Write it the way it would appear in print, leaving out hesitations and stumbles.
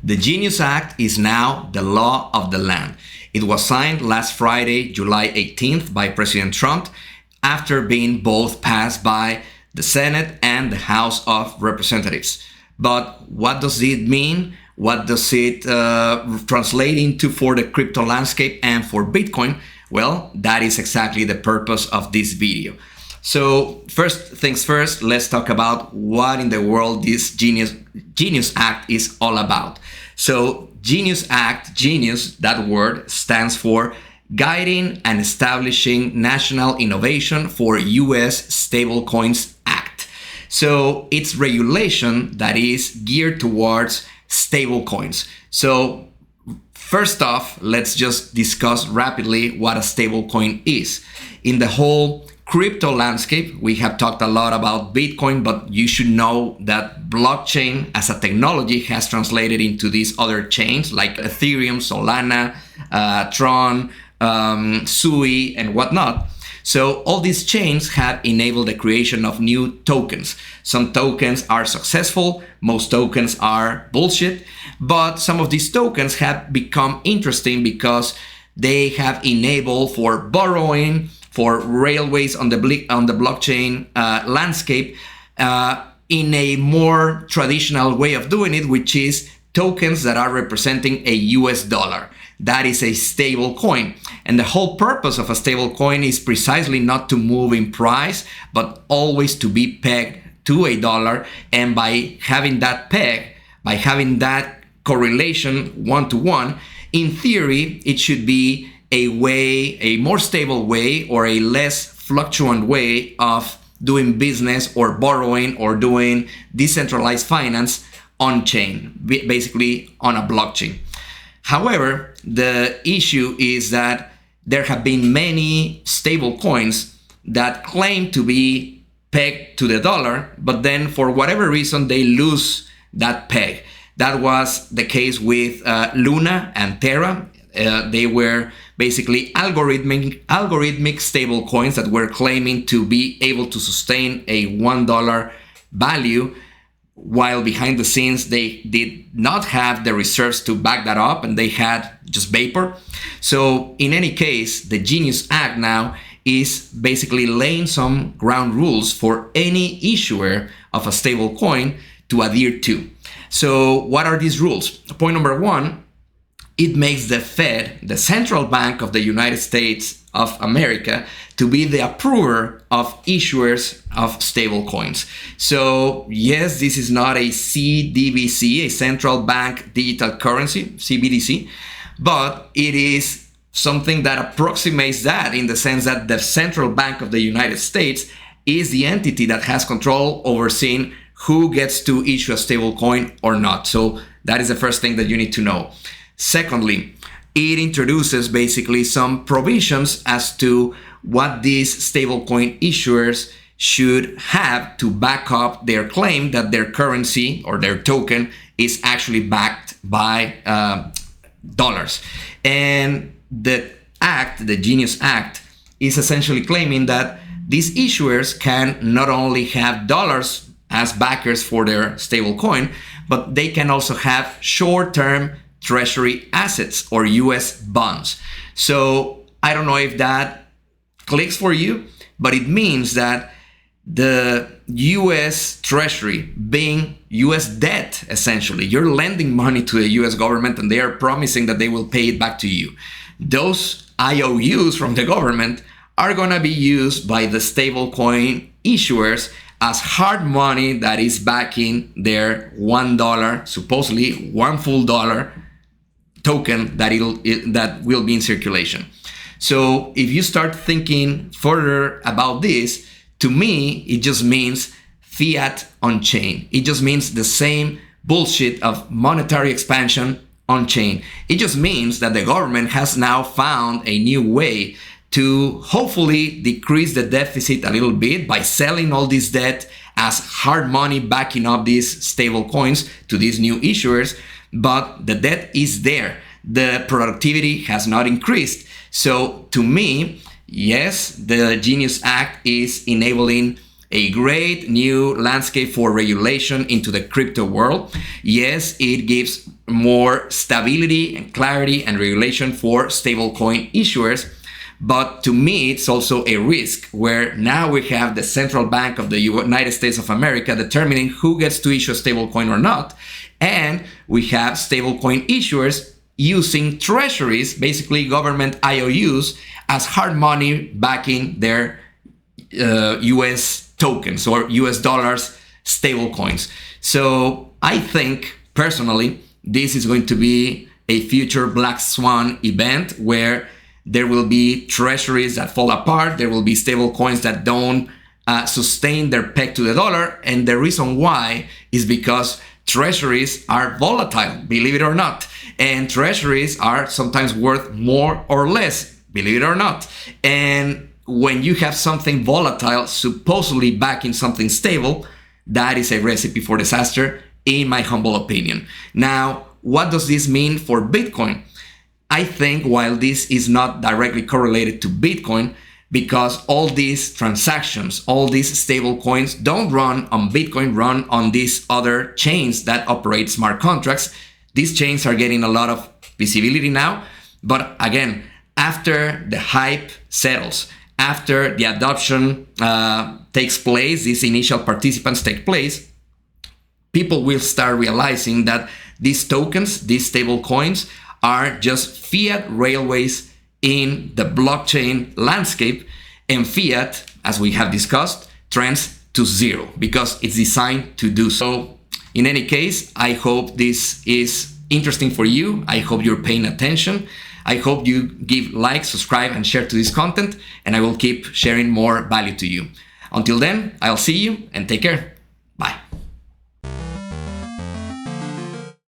The Genius Act is now the law of the land. It was signed last Friday, July 18th, by President Trump after being both passed by the Senate and the House of Representatives. But what does it mean? What does it translate into for the crypto landscape and for Bitcoin? Well, that is exactly the purpose of this video. So first things first, let's talk about what in the world this Genius Act is all about. So Genius Act, genius, that word stands for Guiding and Establishing National Innovation for US Stablecoins Act. So it's regulation that is geared towards stablecoins. So first off, let's just discuss rapidly what a stablecoin is. In the whole crypto landscape, we have talked a lot about Bitcoin, but you should know that blockchain as a technology has translated into these other chains like Ethereum, Solana, Tron, Sui, and whatnot. So all these chains have enabled the creation of new tokens. Some tokens are successful, most tokens are bullshit, but some of these tokens have become interesting because they have enabled for borrowing, for railways on the blockchain landscape in a more traditional way of doing it, which is tokens that are representing a US dollar. That is a stable coin. And the whole purpose of a stable coin is precisely not to move in price, but always to be pegged to a dollar. And by having that peg, by having that correlation one-to-one, in theory, it should be a more stable way or a less fluctuant way of doing business or borrowing or doing decentralized finance on chain, basically on a blockchain. However, the issue is that there have been many stable coins that claim to be pegged to the dollar, but then for whatever reason, they lose that peg. That was the case with Luna and Terra. They were basically algorithmic stable coins that were claiming to be able to sustain a $1 value, while behind the scenes they did not have the reserves to back that up and they had just vapor. So in any case, the Genius Act now is basically laying some ground rules for any issuer of a stable coin to adhere to. So what are these rules? Point number one, it makes the Fed, the central bank of the United States of America, to be the approver of issuers of stable coins. So yes, this is not a CDBC, a central bank digital currency, CBDC, but it is something that approximates that in the sense that the central bank of the United States is the entity that has control overseeing who gets to issue a stable coin or not. So that is the first thing that you need to know. Secondly, it introduces basically some provisions as to what these stablecoin issuers should have to back up their claim that their currency or their token is actually backed by dollars. And the act, the Genius Act, is essentially claiming that these issuers can not only have dollars as backers for their stablecoin, but they can also have short-term treasury assets or US bonds. So I don't know if that clicks for you, but it means that the US Treasury being US debt, essentially, you're lending money to the US government and they are promising that they will pay it back to you. Those IOUs from the government are going to be used by the stablecoin issuers as hard money that is backing their $1, supposedly one full dollar token that will be in circulation. So if you start thinking further about this, to me, it just means fiat on chain. It just means the same bullshit of monetary expansion on chain. It just means that the government has now found a new way to hopefully decrease the deficit a little bit by selling all this debt as hard money backing up these stable coins to these new issuers. But the debt is there. The productivity has not increased. So to me, yes, the Genius Act is enabling a great new landscape for regulation into the crypto world. Yes, it gives more stability and clarity and regulation for stablecoin issuers. But to me, it's also a risk where now we have the central bank of the United States of America determining who gets to issue a stablecoin or not. And we have stablecoin issuers using treasuries, basically government IOUs, as hard money backing their US tokens or US dollars stablecoins. So I think personally, this is going to be a future black swan event where there will be treasuries that fall apart. There will be stable coins that don't sustain their peg to the dollar. And the reason why is because treasuries are volatile, believe it or not. And treasuries are sometimes worth more or less, believe it or not. And when you have something volatile supposedly backing something stable, that is a recipe for disaster, in my humble opinion. Now, what does this mean for Bitcoin? I think while this is not directly correlated to Bitcoin, because all these transactions, all these stable coins don't run on Bitcoin, run on these other chains that operate smart contracts. These chains are getting a lot of visibility now. But again, after the hype settles, after the adoption takes place, these initial participants take place, people will start realizing that these tokens, these stable coins, are just fiat railways in the blockchain landscape, and fiat, as we have discussed, trends to zero because it's designed to do so. In any case, I hope this is interesting for you. I hope you're paying attention. I hope you give like, subscribe, and share to this content, and I will keep sharing more value to you. Until then, I'll see you and take care.